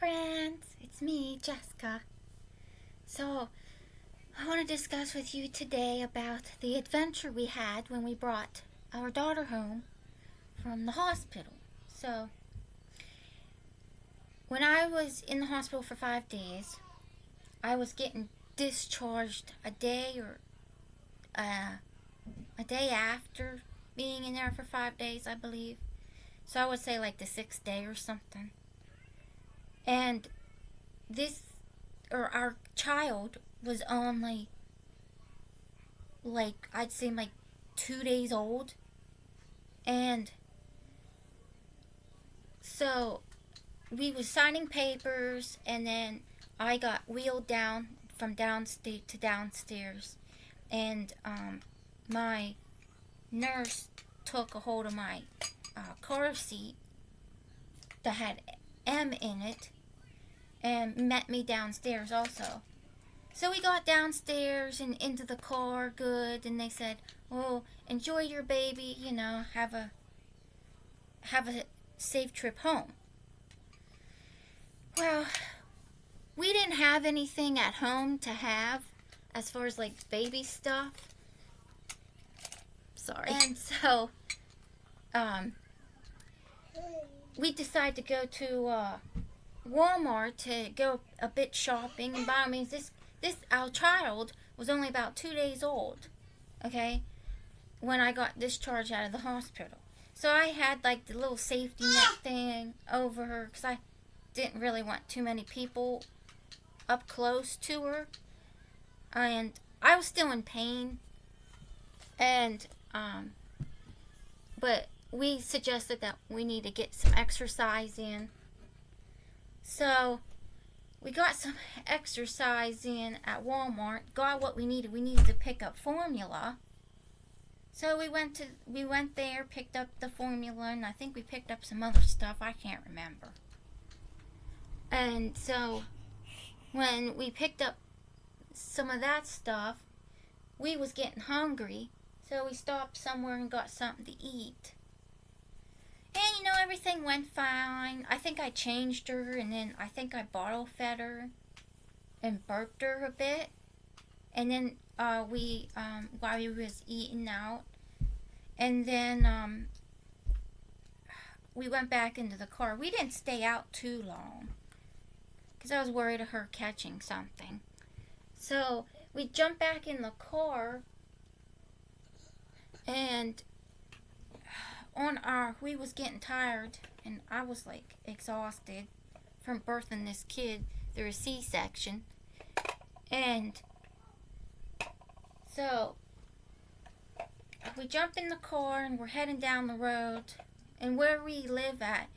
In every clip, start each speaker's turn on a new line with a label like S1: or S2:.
S1: friends, it's me, Jessica. So, I want to discuss with you today about the adventure we had when we brought our daughter home from the hospital. So, when I was in the hospital for 5 days, I was getting discharged a day after being in there for 5 days, I believe. So I would say like the 6th day or something. And our child was only I'd say 2 days old. And so we was signing papers, and then I got wheeled down from downstairs to downstairs, and my nurse took a hold of my car seat that had M in it and met me downstairs also. So we got downstairs and into the car good, and they said, "Oh, enjoy your baby, have a safe trip home." Well, we didn't have anything at home to have as far as baby stuff. Sorry. And so we decided to go to Walmart to go a bit shopping, and by all means, this our child was only about 2 days old, okay, when I got discharged out of the hospital. So I had the little safety net thing over her because I didn't really want too many people up close to her, and I was still in pain, and but we suggested that we need to get some exercise in. So we got some exercise in at Walmart, got what we needed. We needed to pick up formula. So we went there, picked up the formula, and I think we picked up some other stuff. I can't remember. And so when we picked up some of that stuff, we was getting hungry. So we stopped somewhere and got something to eat. And everything went fine. I think I changed her, and then I think I bottle fed her and burped her a bit. And then while we was eating out, and then we went back into the car. We didn't stay out too long because I was worried of her catching something. So we jumped back in the car, and we was getting tired, and I was exhausted from birthing this kid through a C-section. And so we jump in the car, and we're heading down the road, and where we live at,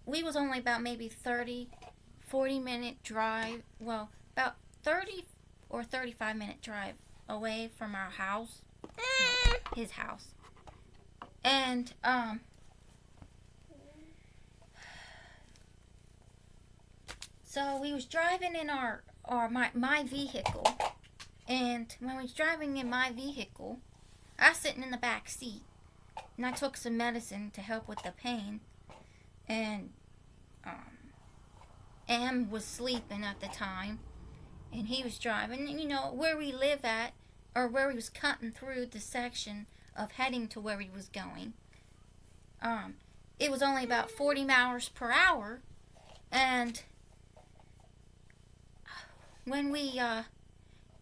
S1: we was only about maybe 40 minute drive, well, about 30 or 35 minute drive away from our house, his house. And so we was driving in my vehicle, and when we was driving in my vehicle, I was sitting in the back seat, and I took some medicine to help with the pain, and Em was sleeping at the time, and he was driving. And where we live at, or where he was cutting through the section of heading to where he was going, it was only about 40 miles per hour. And when we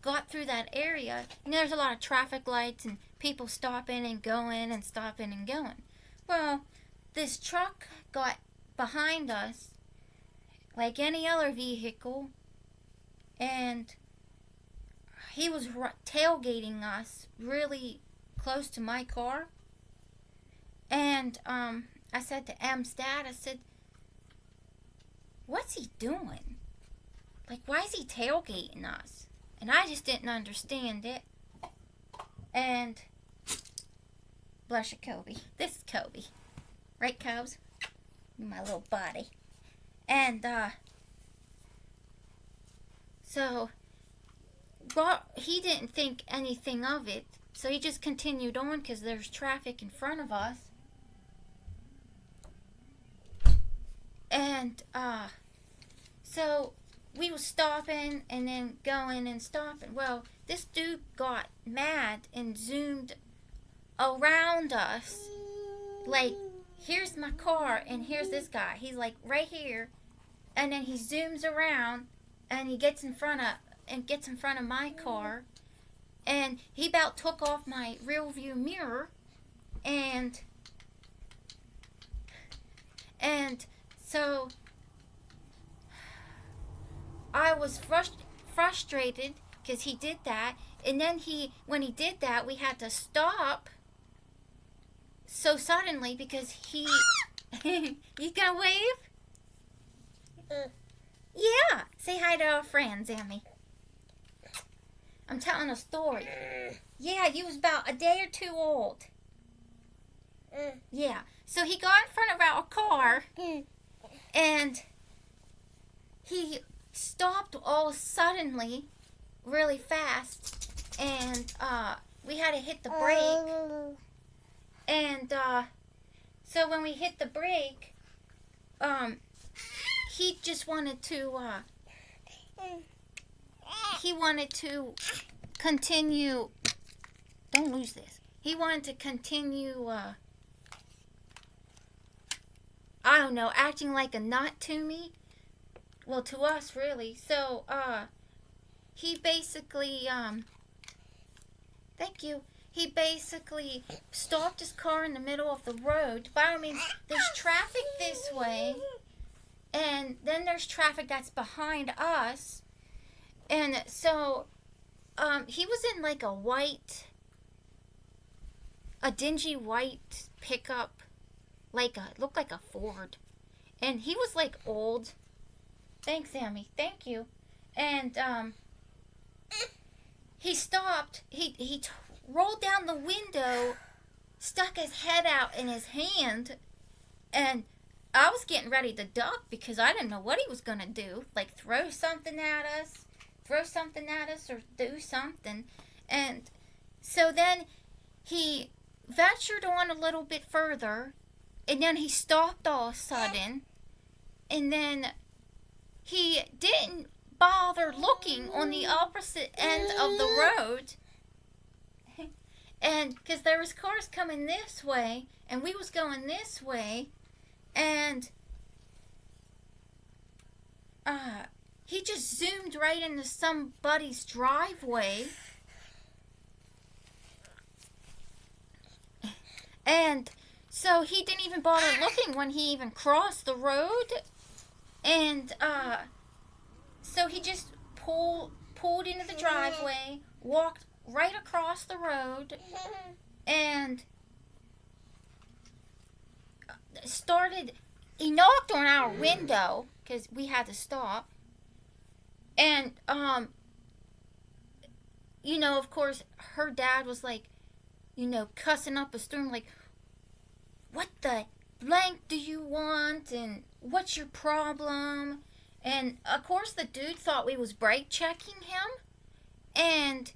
S1: got through that area, there's a lot of traffic lights and people stopping and going and stopping and going. Well, this truck got behind us like any other vehicle, and he was tailgating us really close to my car. And I said to Em's dad, I said, "What's he doing? Why is he tailgating us?" And I just didn't understand it. And bless you, Kobe. This is Kobe. Right, Cobes? My little buddy. And so he didn't think anything of it. So he just continued on because there's traffic in front of us. And So we was stopping and then going and stopping. Well, this dude got mad and zoomed around us. Like, here's my car and here's this guy. He's like right here, and then he zooms around and he gets in front of my car, and he about took off my rear view mirror, and so I was frustrated because he did that, and then when he did that, we had to stop so suddenly because he you gonna wave? Yeah, say hi to our friends, Emmy. I'm telling a story. Yeah, you was about a day or two old. Yeah, so he got in front of our car, and he stopped all suddenly, really fast, and we had to hit the brake. And so when we hit the brake, he just wanted to continue. Don't lose this. He wanted to continue. I don't know, acting like a nut to me. Well, to us, really. So, he basically, thank you. He basically stopped his car in the middle of the road. By all means, there's traffic this way, and then there's traffic that's behind us. And so, he was in like a dingy white pickup. Looked like a Ford. And he was like old. Thanks, Sammy. Thank you. And he stopped. He rolled down the window, stuck his head out in his hand, and I was getting ready to duck because I didn't know what he was gonna do. Like throw something at us, or do something. And so then he ventured on a little bit further. And then he stopped all of a sudden, and then he didn't bother looking on the opposite end of the road, and because there was cars coming this way, and we was going this way, and he just zoomed right into somebody's driveway, and so he didn't even bother looking when he even crossed the road, and so he just pulled into the driveway, walked right across the road, and he knocked on our window because we had to stop, and of course her dad was like, cussing up a storm, like, what the blank do you want, and what's your problem? And of course the dude thought we was brake checking him, and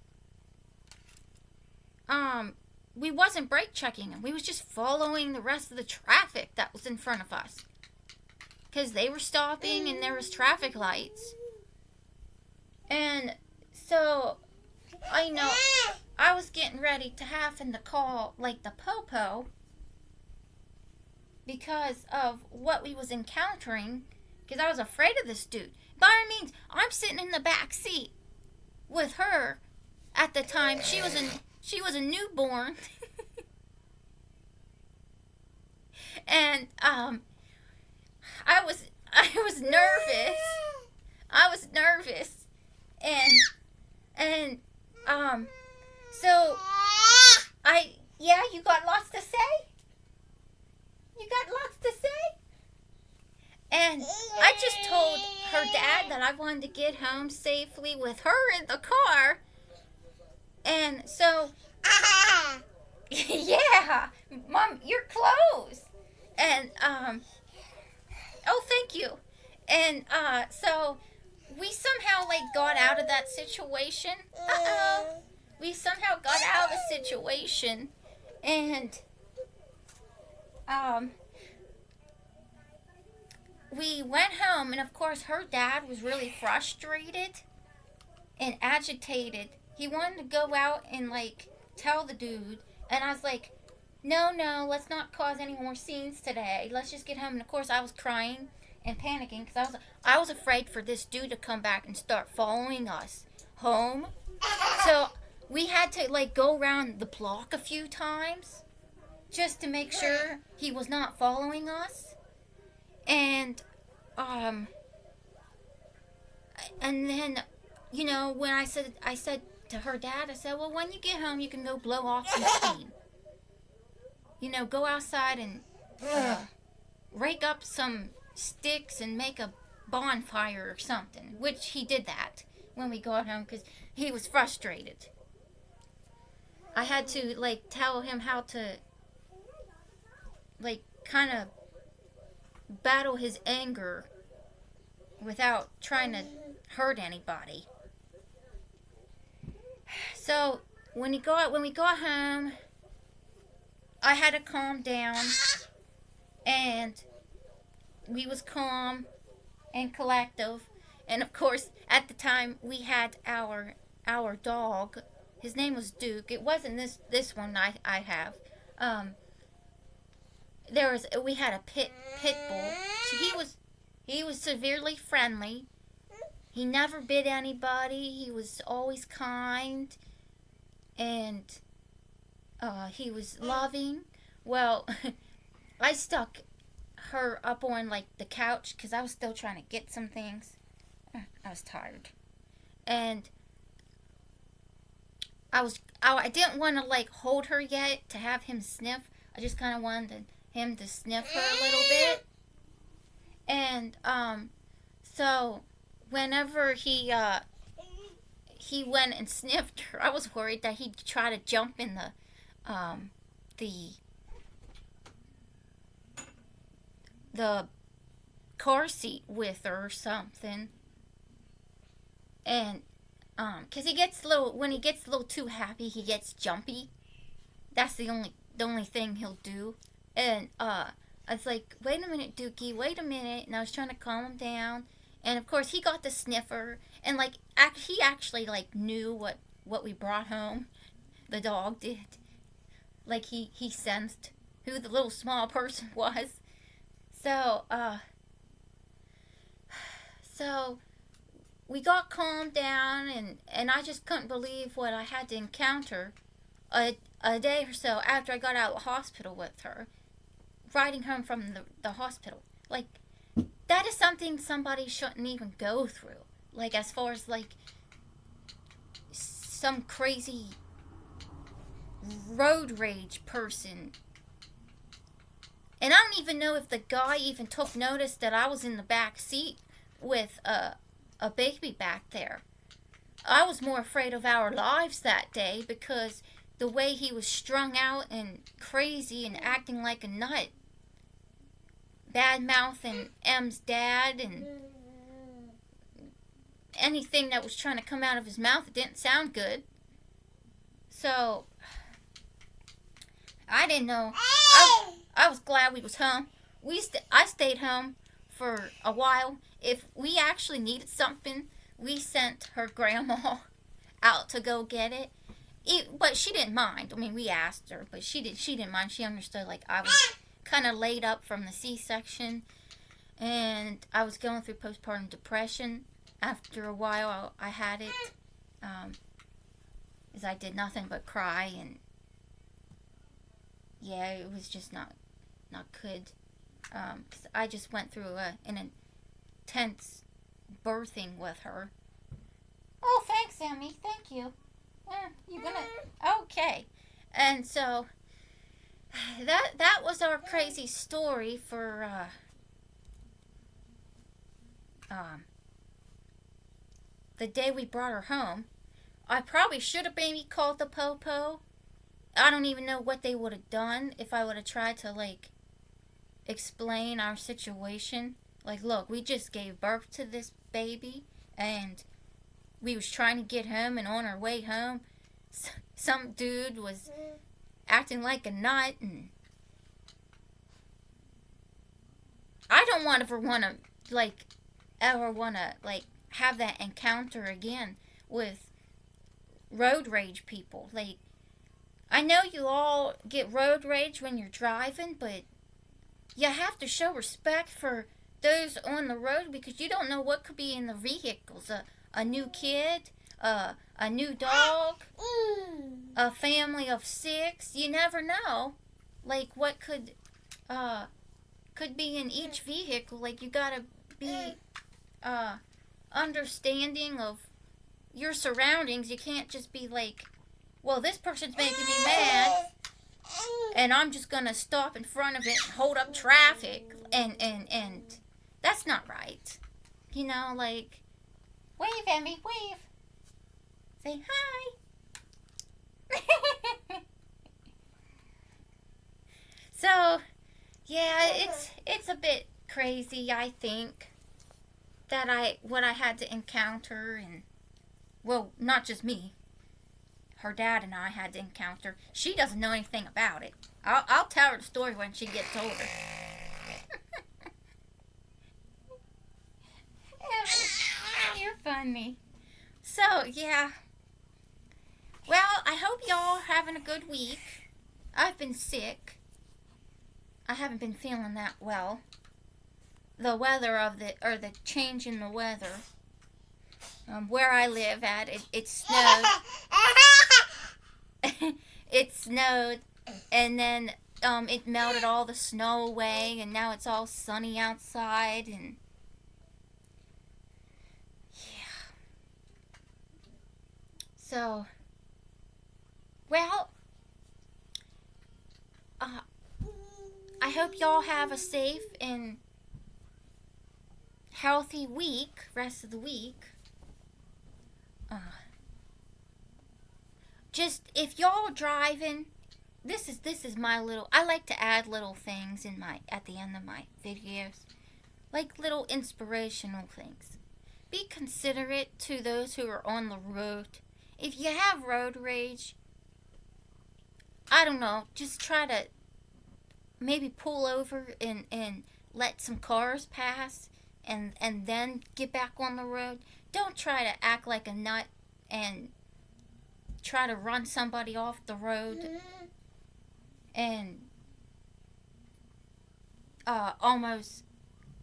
S1: we wasn't brake checking him. We was just following the rest of the traffic that was in front of us, because they were stopping and there was traffic lights. And so I was getting ready to having to call like the popo because of what we was encountering, because I was afraid of this dude. By all means, I'm sitting in the back seat with her at the time. She was a newborn. And I was nervous. And so you got lots to say? You got lots to say? And I just told her dad that I wanted to get home safely with her in the car. And so, yeah, Mom, your clothes. And, oh, thank you. And, so we somehow, got out of that situation. We somehow got out of the situation. And, we went home, and of course her dad was really frustrated and agitated. He wanted to go out and like tell the dude, and I was like, no, let's not cause any more scenes today. Let's just get home. And of course I was crying and panicking because I was afraid for this dude to come back and start following us home. So we had to like go around the block a few times just to make sure he was not following us. And then, you know, when I said to her dad, I said, well, when you get home, you can go blow off some steam. You know, go outside and rake up some sticks and make a bonfire or something. Which he did that when we got home because he was frustrated. I had to, like, tell him how to, like, kind of battle his anger without trying to hurt anybody. So when we got home, I had to calm down, and we was calm and collective. And of course, at the time we had our dog. His name was Duke. It wasn't this one I have. We had a pit bull. He was severely friendly. He never bit anybody. He was always kind, and he was loving. Well, I stuck her up on like the couch because I was still trying to get some things. I was tired, and I didn't want to like hold her yet to have him sniff. I just kind of wanted him to sniff her a little bit. And so whenever he went and sniffed her, I was worried that he'd try to jump in the car seat with her or something. And cause when he gets a little too happy, he gets jumpy. That's the only thing he'll do. And I was like, wait a minute, Dookie, wait a minute. And I was trying to calm him down. And of course he got the sniffer, and like he actually like knew what we brought home. The dog did. Like he sensed who the little small person was. So we got calmed down, and I just couldn't believe what I had to encounter a day or so after I got out of the hospital with her, riding home from the hospital. Like, that is something somebody shouldn't even go through. Like, as far as, like, some crazy road rage person. And I don't even know if the guy even took notice that I was in the back seat with a baby back there. I was more afraid of our lives that day because the way he was strung out and crazy and acting like a nut. Bad-mouthing Em's dad, and anything that was trying to come out of his mouth, it didn't sound good. So I didn't know. I was glad we was home. I stayed home for a while. If we actually needed something, we sent her grandma out to go get it. But she didn't mind. I mean, we asked her, but she didn't mind. She understood, like, I was kind of laid up from the C-section, and I was going through postpartum depression. After a while, I had it, as I did nothing but cry, and yeah, it was just not good. 'Cause I just went through an intense birthing with her. Oh, thanks, Emmy. Thank you. You gonna... Okay. And so that was our crazy story for the day we brought her home. I probably should have maybe called the Popo. I don't even know what they would have done if I would have tried to, like, explain our situation. Like, look, we just gave birth to this baby, and we was trying to get home, and on our way home, some dude was acting like a nut, and I don't want to ever want to have that encounter again with road rage people. Like, I know you all get road rage when you're driving, but you have to show respect for those on the road because you don't know what could be in the vehicles. A new kid, a new dog, a family of 6. You never know, like, what could be in each vehicle. Like, you gotta be understanding of your surroundings. You can't just be like, well, this person's making me mad, and I'm just gonna stop in front of it and hold up traffic, and that's not right. You know, like, wave, Emmy, wave. Say hi. So, yeah, it's a bit crazy, I think, that what I had to encounter, and, well, not just me. Her dad and I had to encounter. She doesn't know anything about it. I'll tell her the story when she gets older. You're funny. So, yeah. Well, I hope y'all are having a good week. I've been sick. I haven't been feeling that well. The weather the change in the weather. Where I live at, it snowed. It snowed, and then it melted all the snow away, and now it's all sunny outside, and yeah. So, well, I hope y'all have a safe and healthy rest of the week. Just, if y'all driving, this is my little, I like to add little things at the end of my videos, like little inspirational things. Be considerate to those who are on the road. If you have road rage, I don't know, just try to maybe pull over and let some cars pass, and then get back on the road. Don't try to act like a nut and try to run somebody off the road and almost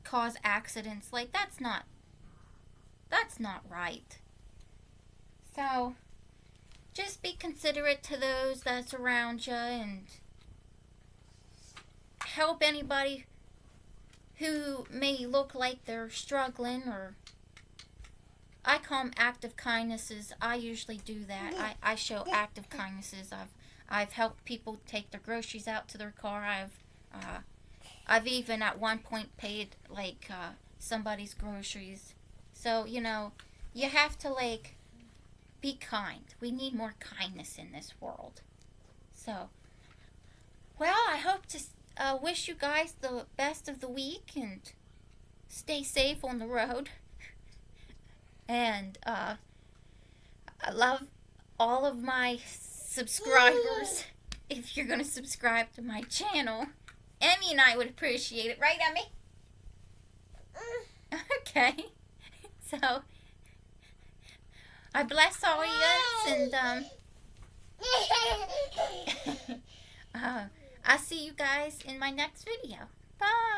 S1: cause accidents. Like, that's not right. So, just be considerate to those that's around you, and help anybody who may look like they're struggling, or I call them active kindnesses. I usually do that. I show active kindnesses. I've helped people take their groceries out to their car. I've even at one point paid somebody's groceries. So, you know, you have to be kind. We need more kindness in this world. So, well, I hope to wish you guys the best of the week, and stay safe on the road. And I love all of my subscribers. If you're going to subscribe to my channel, Emmy and I would appreciate it. Right, Emmy? Okay. So, I bless all you, and I'll see you guys in my next video. Bye.